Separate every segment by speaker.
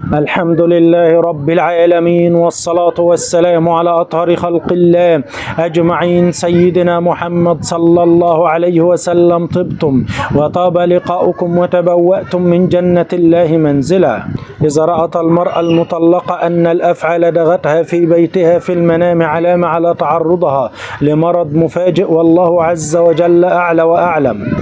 Speaker 1: الحمد لله رب العالمين، والصلاة والسلام على أطهر خلق الله أجمعين سيدنا محمد صلى الله عليه وسلم. طبتم وطاب لقاؤكم وتبوأتم من جنة الله منزلا. إذا رأت المرأة المطلقة أن الأفعى لدغتها في بيتها في المنام علامة على تعرضها لمرض مفاجئ، والله عز وجل أعلى وأعلم.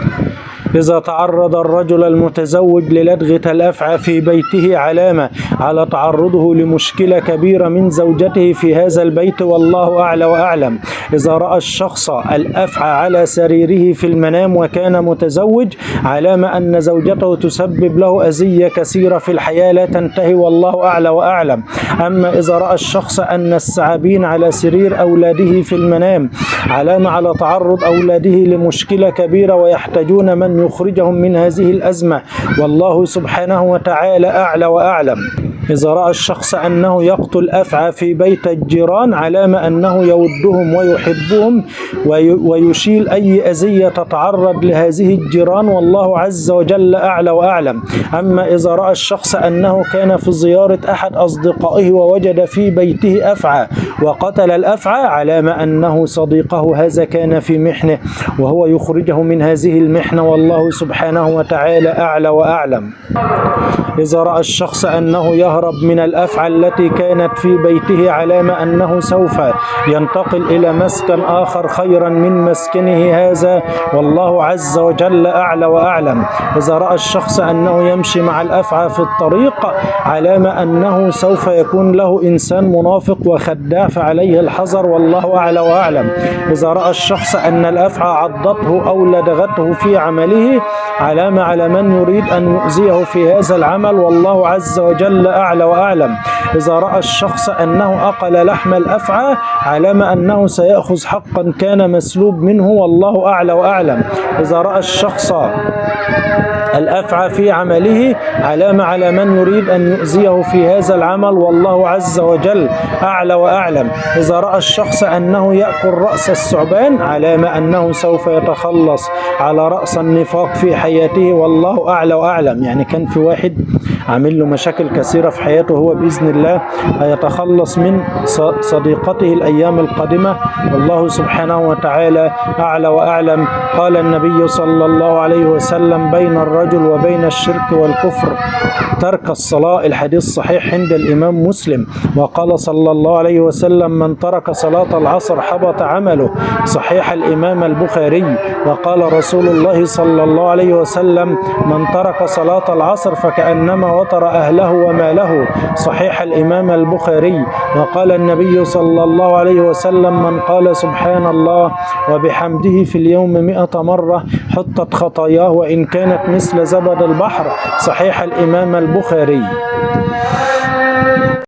Speaker 1: إذا تعرض الرجل المتزوج للدغة الأفعى في بيته علامة على تعرضه لمشكلة كبيرة من زوجته في هذا البيت، والله أعلى وأعلم. إذا رأى الشخص الأفعى على سريره في المنام وكان متزوج علامة أن زوجته تسبب له أذية كثيرة في الحياة لا تنتهي، والله أعلى وأعلم. أما إذا رأى الشخص أن الثعابين على سرير أولاده في المنام علامة على تعرض أولاده لمشكلة كبيرة ويحتاجون من يخرجهم من هذه الأزمة، والله سبحانه وتعالى أعلى وأعلم. إذا رأى الشخص أنه يقتل أفعى في بيت الجيران علامة أنه يودهم ويحبهم ويشيل أي أذية تتعرض لهذه الجيران، والله عز وجل أعلى وأعلم. أما إذا رأى الشخص أنه كان في زيارة أحد أصدقائه ووجد في بيته أفعى وقتل الأفعى علامة أنه صديقه هذا كان في محنة وهو يخرجه من هذه المحنة، والله سبحانه وتعالى أعلى وأعلم. إذا رأى الشخص أنه يهرب من الأفعى التي كانت في بيته علامة أنه سوف ينتقل إلى مسكن آخر خيرا من مسكنه هذا، والله عز وجل أعلى وأعلم. إذا رأى الشخص أنه يمشي مع الأفعى في الطريق علامة أنه سوف يكون له إنسان منافق وخداع فعليه الحذر، والله أعلى وأعلم. إذا رأى الشخص أن الأفعى عضته أو لدغته في عمله علامة على من يريد أن يؤذيه في هذا العمل، والله عز وجل أعلى وأعلم. إذا رأى الشخص أنه أقل لحم الأفعى علامة أنه سيأخذ حقا كان مسلوب منه، والله أعلى وأعلم. إذا رأى الشخص الأفعى في عمله علامة على من يريد أن يؤذيه في هذا العمل، والله عز وجل أعلى وأعلم. إذا رأى الشخص أنه يأكل رأس الثعبان علامة أنه سوف يتخلص على رأس النفاق في حياته، والله أعلى وأعلم. يعني كان في واحد عامل له مشاكل كثيرة في حياته، هو بإذن الله هيتخلص من صديقته الأيام القادمة، والله سبحانه وتعالى أعلى وأعلم. قال النبي صلى الله عليه وسلم: بين الرجل وبين الشرك والكفر ترك الصلاة. الحديث صحيح عند الإمام مسلم. وقال صلى الله عليه وسلم: من ترك صلاة العصر حبط عمله. صحيح الإمام البخاري. وقال رسول الله صلى الله عليه وسلم: من ترك صلاة العصر فكأنما وطر أهله وماله. صحيح الإمام البخاري. وقال النبي صلى الله عليه وسلم: من قال سبحان الله وبحمده في اليوم 100 مرة حطت خطاياه وإن كانت مثل زبد البحر. صحيح الإمام البخاري.